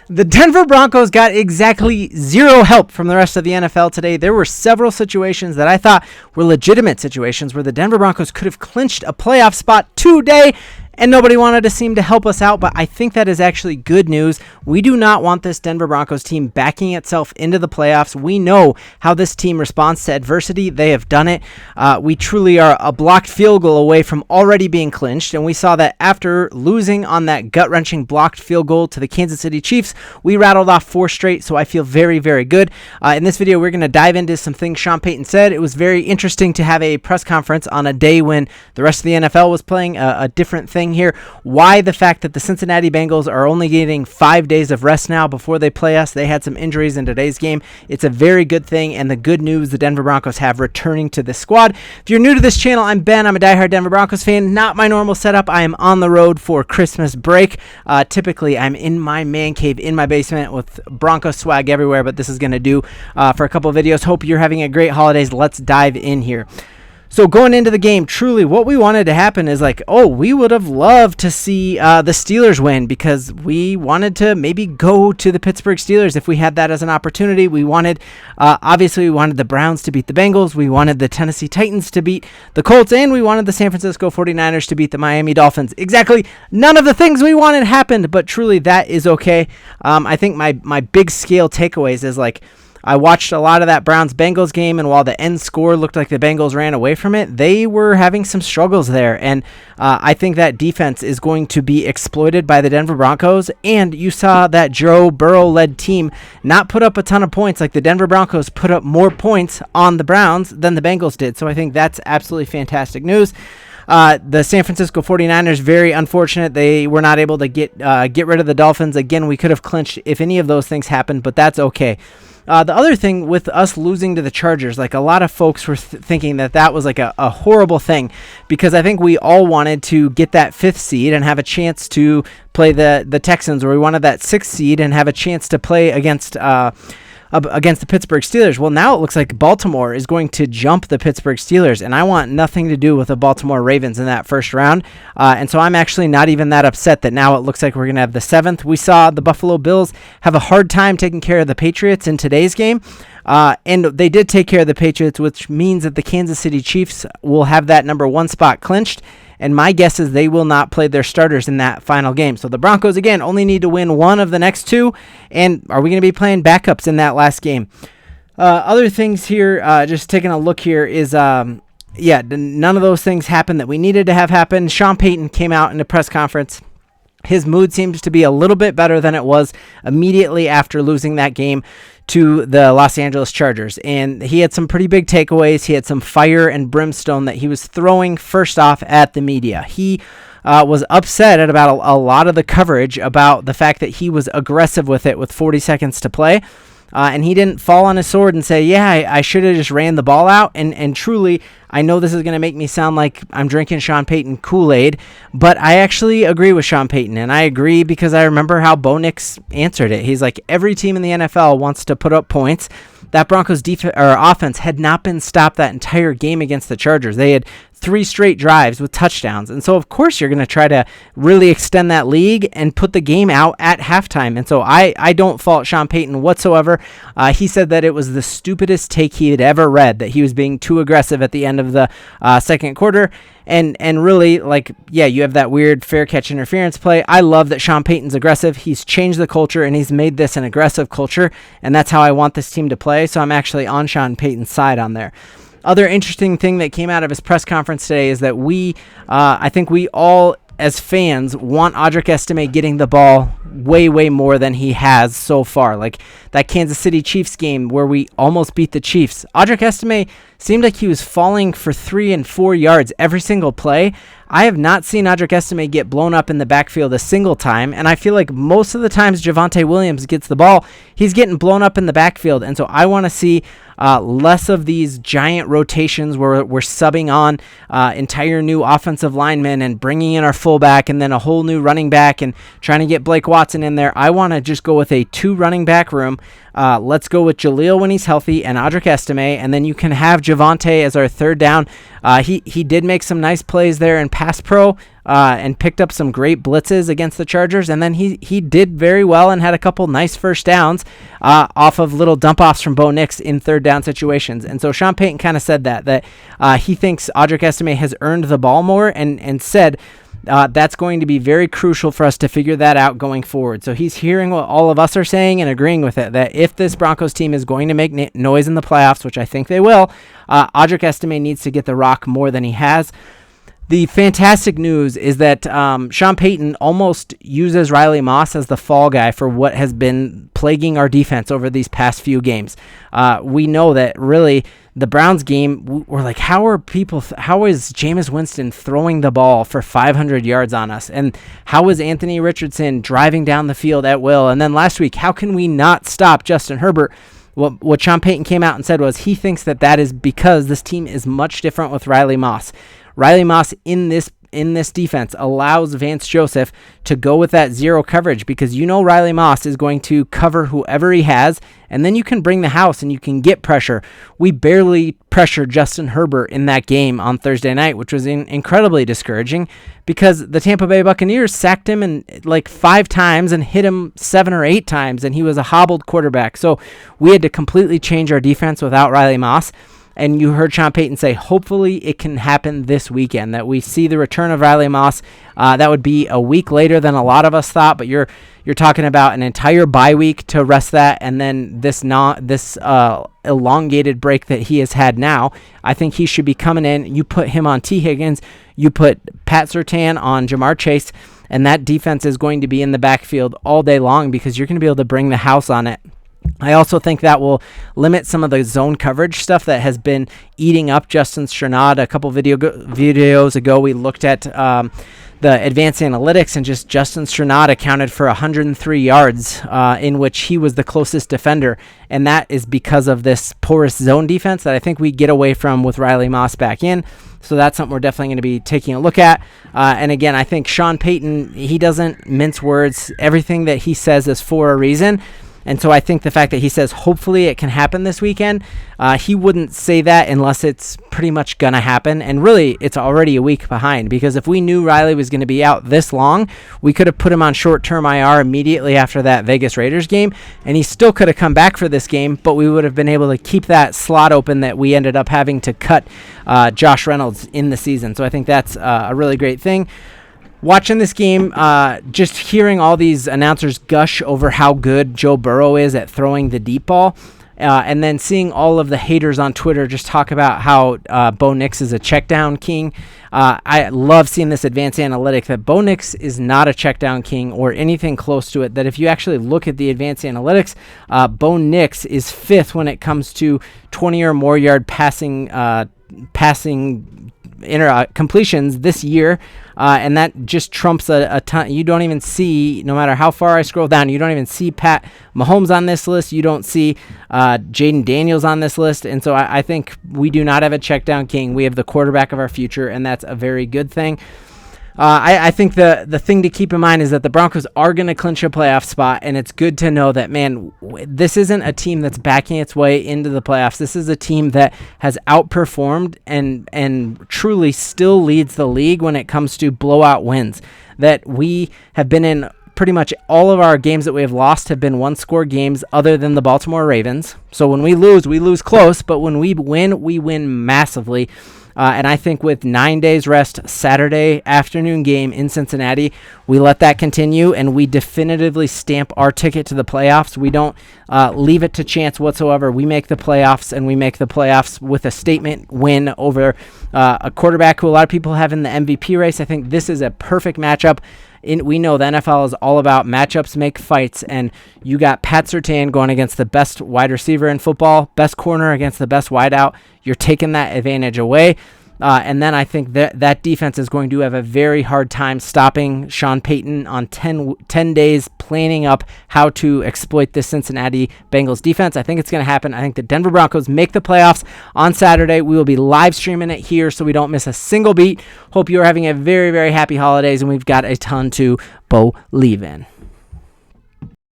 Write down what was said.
The Denver Broncos got exactly zero help from the rest of the NFL today. There were several situations that I thought were legitimate situations where the Denver Broncos could have clinched a playoff spot today, and nobody wanted to seem to help us out, but I think that is actually good news. We do not want this Denver Broncos team backing itself into the playoffs. We know how this team responds to adversity. They have done it. We truly are a blocked field goal away from already being clinched, and we saw that after losing on that gut-wrenching blocked field goal to the Kansas City Chiefs, we rattled off 4 straight, so I feel very, very good. In this video, we're going to dive into some things Sean Payton said. It was very interesting to have a press conference on a day when the rest of the NFL was playing a different thing here. Why the fact that the Cincinnati Bengals are only getting 5 days of rest now before they play us. They had some injuries in today's game. It's a very good thing, and the good news the Denver Broncos have returning to the squad. If you're new to this channel, I'm Ben. I'm a diehard Denver Broncos fan. Not my normal setup. I am on the road for Christmas break. Typically, I'm in my man cave in my basement with Broncos swag everywhere, but this is going to do for a couple of videos. Hope you're having a great holidays. Let's dive in here. So going into the game, truly what we wanted to happen is we would have loved to see the Steelers win because we wanted to maybe go to the Pittsburgh Steelers if we had that as an opportunity. We wanted, obviously we wanted the Browns to beat the Bengals. We wanted the Tennessee Titans to beat the Colts, and we wanted the San Francisco 49ers to beat the Miami Dolphins. Exactly none of the things we wanted happened, but truly that is okay. I think my big scale takeaways is I watched a lot of that Browns-Bengals game, and while the end score looked like the Bengals ran away from it, they were having some struggles there, and I think that defense is going to be exploited by the Denver Broncos, and you saw that Joe Burrow-led team not put up a ton of points. Like the Denver Broncos put up more points on the Browns than the Bengals did, so I think that's absolutely fantastic news. The San Francisco 49ers, very unfortunate. They were not able to get rid of the Dolphins. Again, we could have clinched if any of those things happened, but that's okay. The other thing with us losing to the Chargers, a lot of folks were thinking that was a horrible thing because I think we all wanted to get that 5th seed and have a chance to play the Texans, or we wanted that 6th seed and have a chance to play against the Pittsburgh Steelers. Well, now it looks like Baltimore is going to jump the Pittsburgh Steelers, and I want nothing to do with the Baltimore Ravens in that first round, and so I'm actually not even that upset that now it looks like we're going to have the 7th. We saw the Buffalo Bills have a hard time taking care of the Patriots in today's game, and they did take care of the Patriots, which means that the Kansas City Chiefs will have that number 1 spot clinched, and my guess is they will not play their starters in that final game. So the Broncos, again, only need to win 1 of the next 2, and are we going to be playing backups in that last game? Other things here, just taking a look here, is none of those things happened that we needed to have happen. Sean Payton came out in a press conference. His mood seems to be a little bit better than it was immediately after losing that game to the Los Angeles Chargers. And he had some pretty big takeaways. He had some fire and brimstone that he was throwing first off at the media. He was upset at about a lot of the coverage about the fact that he was aggressive with it with 40 seconds to play. And he didn't fall on his sword and say, yeah, I should have just ran the ball out. And truly, I know this is going to make me sound like I'm drinking Sean Payton Kool-Aid, but I actually agree with Sean Payton. And I agree because I remember how Bo Nix answered it. He's like, every team in the NFL wants to put up points. That Broncos offense had not been stopped that entire game against the Chargers. They had 3 straight drives with touchdowns. And so, of course, you're going to try to really extend that lead and put the game out at halftime. And so I don't fault Sean Payton whatsoever. He said that it was the stupidest take he had ever read, that he was being too aggressive at the end of the second quarter. And really, you have that weird fair catch interference play. I love that Sean Payton's aggressive. He's changed the culture, and he's made this an aggressive culture, and that's how I want this team to play. So I'm actually on Sean Payton's side on there. Other interesting thing that came out of his press conference today is that I think we all as fans want Audric Estime getting the ball way, way more than he has so far. Like that Kansas City Chiefs game where we almost beat the Chiefs. Audric Estime seemed like he was falling for 3 and 4 yards every single play. I have not seen Audric Estime get blown up in the backfield a single time, and I feel like most of the times Javonte Williams gets the ball, he's getting blown up in the backfield, and so I want to see less of these giant rotations where we're subbing on entire new offensive linemen and bringing in our fullback and then a whole new running back and trying to get Blake Watson in there. I want to just go with a 2 running back room Let's go with Jaleel when he's healthy and Audric Estime, and then you can have Javonte as our third down. He did make some nice plays there in pass pro and picked up some great blitzes against the Chargers, and then he did very well and had a couple nice first downs off of little dump-offs from Bo Nix in third down situations. And so Sean Payton kind of said that he thinks Audric Estime has earned the ball more and said that's going to be very crucial for us to figure that out going forward. So he's hearing what all of us are saying and agreeing with it, that if this Broncos team is going to make noise in the playoffs, which I think they will, Audric Estime needs to get the rock more than he has. The fantastic news is that Sean Payton almost uses Riley Moss as the fall guy for what has been plaguing our defense over these past few games. We know that really the Browns game, we're like, how is Jameis Winston throwing the ball for 500 yards on us? And how is Anthony Richardson driving down the field at will? And then last week, how can we not stop Justin Herbert? What Sean Payton came out and said was he thinks that is because this team is much different with Riley Moss. Riley Moss in this defense allows Vance Joseph to go with that zero coverage because Riley Moss is going to cover whoever he has, and then you can bring the house and you can get pressure. We barely pressured Justin Herbert in that game on Thursday night, which was incredibly discouraging because the Tampa Bay Buccaneers sacked him like 5 times and hit him 7 or 8 times, and he was a hobbled quarterback. So we had to completely change our defense without Riley Moss. And you heard Sean Payton say, hopefully it can happen this weekend, that we see the return of Riley Moss. That would be a week later than a lot of us thought, but you're talking about an entire bye week to rest that, and then this elongated break that he has had now. I think he should be coming in. You put him on Tee Higgins, you put Pat Surtain on Jamar Chase, and that defense is going to be in the backfield all day long because you're going to be able to bring the house on it. I also think that will limit some of the zone coverage stuff that has been eating up Justin Strnad. A couple videos ago, we looked at the advanced analytics, and just Justin Strnad accounted for 103 yards in which he was the closest defender, and that is because of this porous zone defense that I think we get away from with Riley Moss back in. So that's something we're definitely going to be taking a look at. And again, I think Sean Payton, he doesn't mince words. Everything that he says is for a reason. And so I think the fact that he says hopefully it can happen this weekend, he wouldn't say that unless it's pretty much going to happen. And really, it's already a week behind because if we knew Riley was going to be out this long, we could have put him on short-term IR immediately after that Vegas Raiders game, and he still could have come back for this game, but we would have been able to keep that slot open that we ended up having to cut Josh Reynolds in the season. So I think that's a really great thing. Watching this game, just hearing all these announcers gush over how good Joe Burrow is at throwing the deep ball, and then seeing all of the haters on Twitter just talk about how Bo Nix is a check down king. I love seeing this advanced analytic that Bo Nix is not a check down king or anything close to it, that if you actually look at the advanced analytics, Bo Nix is 5th when it comes to 20 or more yard passing completions this year, and that just trumps a ton. You don't even see, no matter how far I scroll down, you don't even see Pat Mahomes on this list. You don't see Jaden Daniels on this list, and so I think we do not have a check down king. We have the quarterback of our future, and that's a very good thing. I think the thing to keep in mind is that the Broncos are going to clinch a playoff spot, and it's good to know that, man, this isn't a team that's backing its way into the playoffs. This is a team that has outperformed and truly still leads the league when it comes to blowout wins. That we have been in pretty much all of our games that we have lost have been one-score games other than the Baltimore Ravens. So when we lose close, but when we win massively. And I think with 9 days rest, Saturday afternoon game in Cincinnati, we let that continue and we definitively stamp our ticket to the playoffs. We don't leave it to chance whatsoever. We make the playoffs, and we make the playoffs with a statement win over a quarterback who a lot of people have in the MVP race. I think this is a perfect matchup. We know the NFL is all about matchups make fights, and you got Pat Surtain going against the best wide receiver in football, best corner against the best wideout. You're taking that advantage away. And then I think that defense is going to have a very hard time stopping Sean Payton on 10 days planning up how to exploit this Cincinnati Bengals defense. I think it's going to happen. I think the Denver Broncos make the playoffs on Saturday. We will be live streaming it here so we don't miss a single beat. Hope you are having a very, very happy holidays, and we've got a ton to believe in.